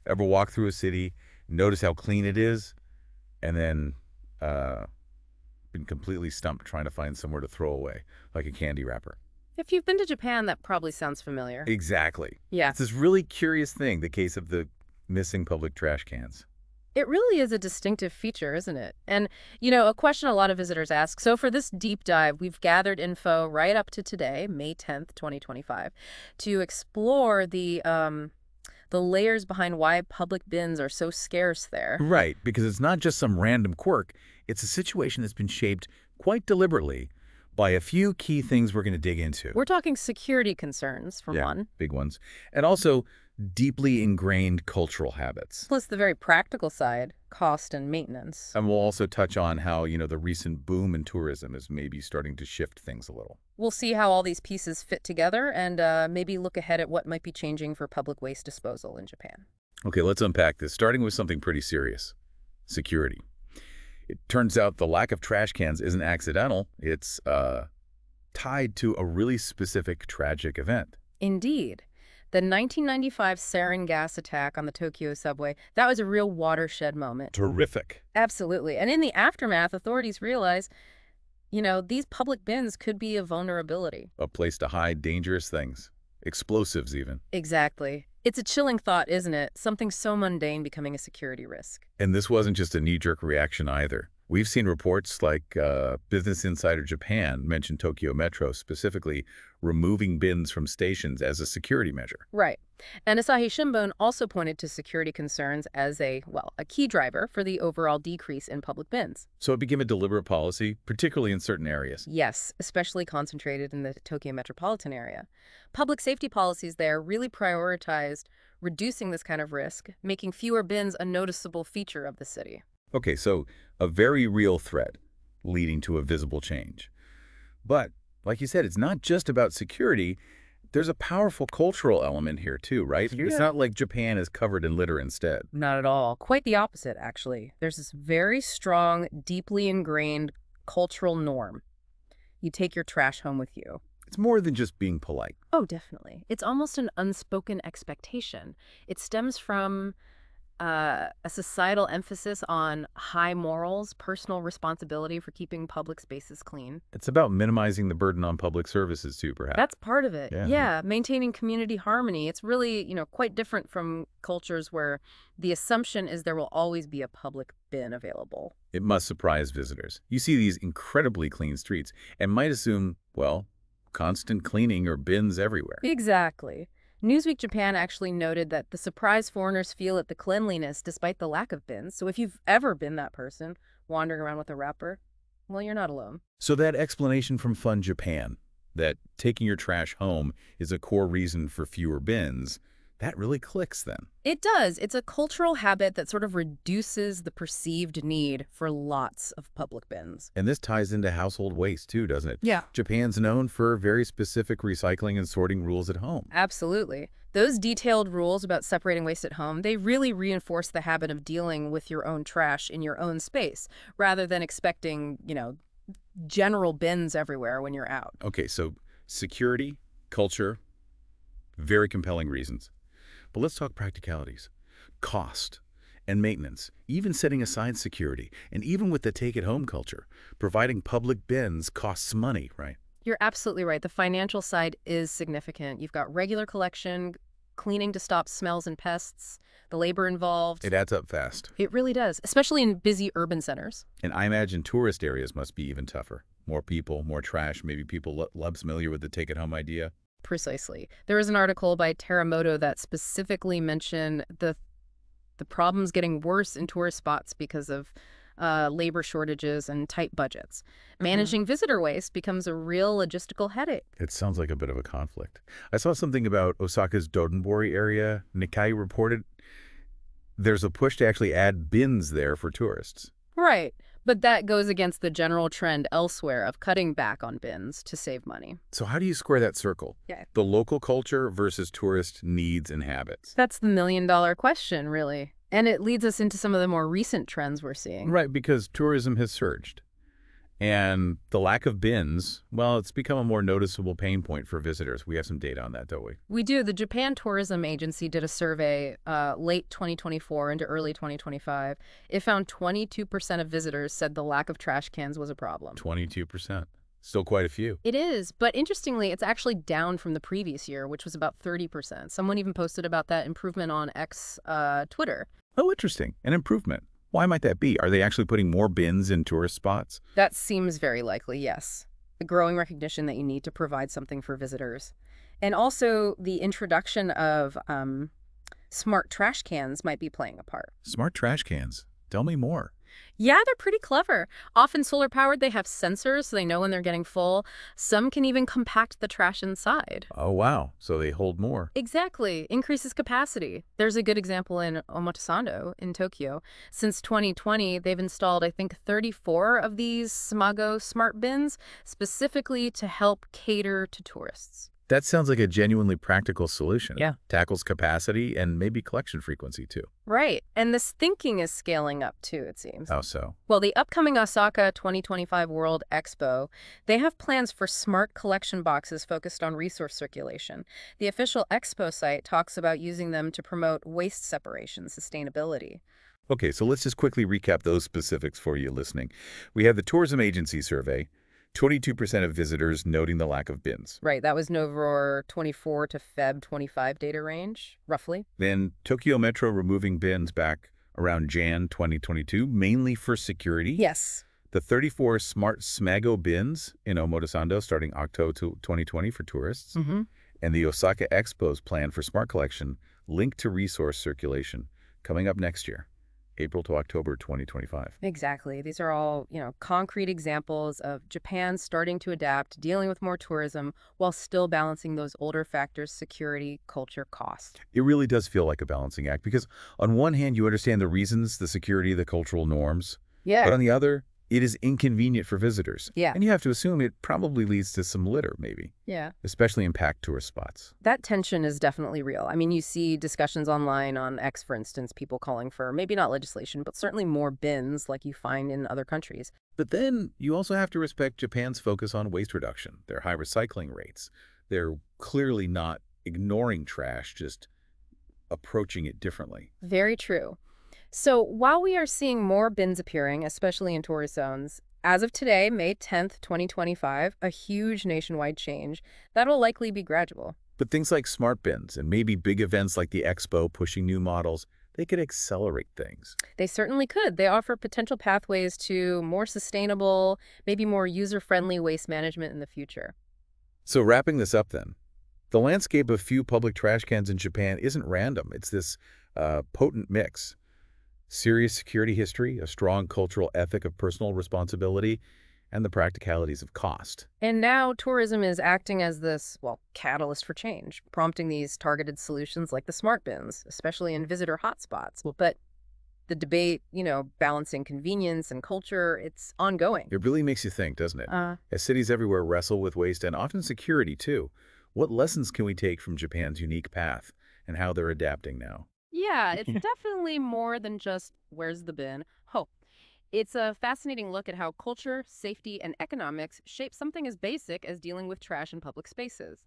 Ever walk through a city, notice how clean it is, and then been completely stumped trying to find somewhere to throw away, like a candy wrapper? If you've been to Japan, that probably sounds familiar. Exactly. Yeah. It's this really curious thing, the case of the missing public trash cans. It really is a distinctive feature, isn't it? And, a question a lot of visitors ask. So for this deep dive, we've gathered info right up to today, May 10th, 2025, to explore the layers behind why public bins are so scarce there. Right, because it's not just some random quirk. It's a situation that's been shaped quite deliberately by a few key things we're going to dig into. We're talking security concerns, for Yeah, one, big ones. And also deeply ingrained cultural habits. plus the very practical side, cost and maintenance. And we'll also touch on how, the recent boom in tourism is maybe starting to shift things a little. We'll see how all these pieces fit together and maybe look ahead at what might be changing for public waste disposal in Japan. Okay, let's unpack this, starting with something pretty serious: security. It turns out the lack of trash cans isn't accidental. It's tied to a really specific tragic event. Indeed. The 1995 sarin gas attack on the Tokyo subway, that was a real watershed moment. Terrific. Absolutely. And in the aftermath, authorities realized, these public bins could be a vulnerability. A place to hide dangerous things, explosives even. Exactly. It's a chilling thought, isn't it? Something so mundane becoming a security risk. And this wasn't just a knee-jerk reaction either. We've seen reports like Business Insider Japan mentioned Tokyo Metro specifically removing bins from stations as a security measure. Right. And Asahi Shimbun also pointed to security concerns as a key driver for the overall decrease in public bins. So it became a deliberate policy, particularly in certain areas. Yes, especially concentrated in the Tokyo metropolitan area. Public safety policies there really prioritized reducing this kind of risk, making fewer bins a noticeable feature of the city. Okay, so a very real threat leading to a visible change. But, like you said, it's not just about security. There's a powerful cultural element here too, right? Yeah. It's not like Japan is covered in litter instead. Not at all. Quite the opposite, actually. There's this very strong, deeply ingrained cultural norm. You take your trash home with you. It's more than just being polite. Oh, definitely. It's almost an unspoken expectation. It stems from a societal emphasis on high morals, personal responsibility for keeping public spaces clean. It's about minimizing the burden on public services too, perhaps. That's part of it. Yeah. Yeah, maintaining community harmony. It's really, quite different from cultures where the assumption is there will always be a public bin available. It must surprise visitors. You see these incredibly clean streets and might assume, well, constant cleaning or bins everywhere. Exactly. Newsweek Japan actually noted that the surprise foreigners feel at the cleanliness despite the lack of bins. So if you've ever been that person wandering around with a wrapper, well, you're not alone. So that explanation from Fun Japan, that taking your trash home is a core reason for fewer bins, that really clicks then. It does. It's a cultural habit that sort of reduces the perceived need for lots of public bins. And this ties into household waste too, doesn't it? Yeah. Japan's known for very specific recycling and sorting rules at home. Absolutely. Those detailed rules about separating waste at home, they really reinforce the habit of dealing with your own trash in your own space, rather than expecting, general bins everywhere when you're out. Okay, so security, culture, very compelling reasons. But let's talk practicalities. Cost and maintenance, even setting aside security, and even with the take-it-home culture, providing public bins costs money, right? You're absolutely right. The financial side is significant. You've got regular collection, cleaning to stop smells and pests, the labor involved. It adds up fast. It really does, especially in busy urban centers. And I imagine tourist areas must be even tougher. More people, more trash, maybe people less familiar with the take-it-home idea. Precisely. There was an article by Teramoto that specifically mentioned the problems getting worse in tourist spots because of labor shortages and tight budgets. Managing visitor waste becomes a real logistical headache. It sounds like a bit of a conflict. I saw something about Osaka's Dotonbori area. Nikkei reported there's a push to actually add bins there for tourists. Right. But that goes against the general trend elsewhere of cutting back on bins to save money. So how do you square that circle? Yeah. The local culture versus tourist needs and habits. That's the million-dollar question, really. And it leads us into some of the more recent trends we're seeing. Right, because tourism has surged. And the lack of bins, well, it's become a more noticeable pain point for visitors. We have some data on that, don't we? We do. The Japan Tourism Agency did a survey late 2024 into early 2025. It found 22% of visitors said the lack of trash cans was a problem. 22%. Still quite a few. It is, but interestingly, it's actually down from the previous year, which was about 30%. Someone even posted about that improvement on X Twitter. Oh, interesting. An improvement. Why might that be? Are they actually putting more bins in tourist spots? That seems very likely, yes. The growing recognition that you need to provide something for visitors. And also the introduction of smart trash cans might be playing a part. Smart trash cans. Tell me more. Yeah, they're pretty clever. Often solar powered, they have sensors so they know when they're getting full. Some can even compact the trash inside. Oh, wow. So they hold more. Exactly. Increases capacity. There's a good example in Omotesando in Tokyo. Since 2020, they've installed, I think, 34 of these Smago smart bins specifically to help cater to tourists. That sounds like a genuinely practical solution. Yeah. Tackles capacity and maybe collection frequency, too. Right. And this thinking is scaling up, too, it seems. How so? Well, the upcoming Osaka 2025 World Expo, they have plans for smart collection boxes focused on resource circulation. The official expo site talks about using them to promote waste separation, sustainability. Okay, so let's just quickly recap those specifics for you listening. We have the tourism agency survey, 22% of visitors noting the lack of bins. Right, that was November 24 to Feb 25 data range, roughly. Then Tokyo Metro removing bins back around Jan 2022, mainly for security. Yes. The 34 smart Smago bins in Omotesando starting October 2020 for tourists. Mm-hmm. And the Osaka Expo's plan for smart collection linked to resource circulation coming up next year, April to October 2025. Exactly. These are all, concrete examples of Japan starting to adapt, dealing with more tourism, while still balancing those older factors, security, culture, cost. It really does feel like a balancing act because on one hand, you understand the reasons, the security, the cultural norms, but on the other, it is inconvenient for visitors. Yeah. And you have to assume it probably leads to some litter, maybe. Yeah. Especially in packed tourist spots. That tension is definitely real. I mean, you see discussions online on X, for instance, people calling for maybe not legislation, but certainly more bins like you find in other countries. But then you also have to respect Japan's focus on waste reduction, their high recycling rates. They're clearly not ignoring trash, just approaching it differently. Very true. So while we are seeing more bins appearing, especially in tourist zones, as of today, May 10th, 2025, a huge nationwide change that'll likely be gradual. But things like smart bins and maybe big events like the Expo pushing new models, they could accelerate things. They certainly could. They offer potential pathways to more sustainable, maybe more user-friendly waste management in the future. So wrapping this up then, the landscape of few public trash cans in Japan isn't random. It's this potent mix. Serious security history, a strong cultural ethic of personal responsibility, and the practicalities of cost. And now tourism is acting as this, catalyst for change, prompting these targeted solutions like the smart bins, especially in visitor hotspots. But the debate, balancing convenience and culture, it's ongoing. It really makes you think, doesn't it? As cities everywhere wrestle with waste and often security too, what lessons can we take from Japan's unique path and how they're adapting now? Yeah, it's definitely more than just where's the bin. It's a fascinating look at how culture, safety, and economics shape something as basic as dealing with trash in public spaces.